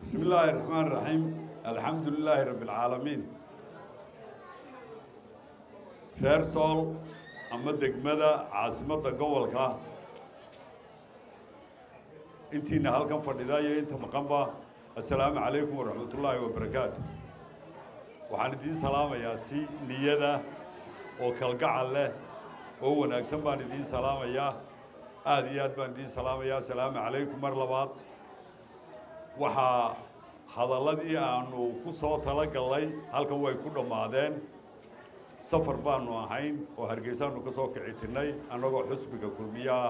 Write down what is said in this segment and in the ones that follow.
بسم الله الرحمن الرحيم الحمد لله رب العالمين reer sool ama degmada caasimadda gobolka intiina halkan fadhida iyo inta maqanba assalaamu calaykum waraxmatullaahi wabarakaatu waxaan idiin salaamayaa si niyada oo kalgacal leh oo wanaagsan baan idiin salaamayaa aad iyo aad baan idiin salaamayaa assalaamu calaykum mar labaad waxaa hadalladii aanu ku soo talagalnay halkan way ku dhammaadeen safar baanu ahayn oo hargeysaanu ka soo kici tirnay annagoo xusbiga kulmiyaha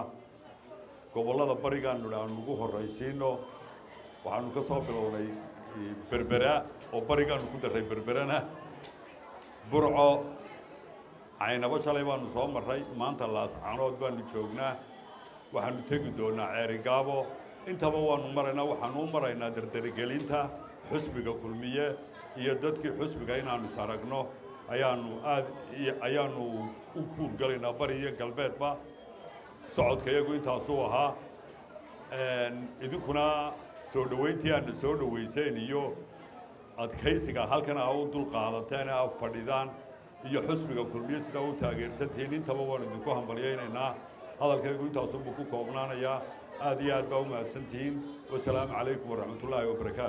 gobollada barigaanu aanu ugu horraysiino waxaanu ka soo bilownay berbera oo barigaanu ku darray berberana burco caynabo shalay baanu soo marray maanta laascaanood baanu joognaa waxaanu tegi doonaa ceerigaabo intaba waanu maraynaa waxaanu u maraynaa dardaragelinta xusbiga kulmiye iyo dadkii xusbiga inaanu is aragno ayaanu u kuurgalaynaa bari iyo galbeedba socodka iyagu intaasuu ahaa idinkuna soo dhoweyntii aadna soo dhoweyseen iyo adkaysiga halkan aa u dul qaadateen aa fadhidaan iyo xusbiga kulmiye sidaa u taageersantihiin intaba waanu idinku hambalyaynaynaa hadalkaygu intaasuunbuu ku koobnaanayaa aad iyo aad baa u mahadsantihiin wasalaamu calaykum waraxmatullaahi wabarakaatu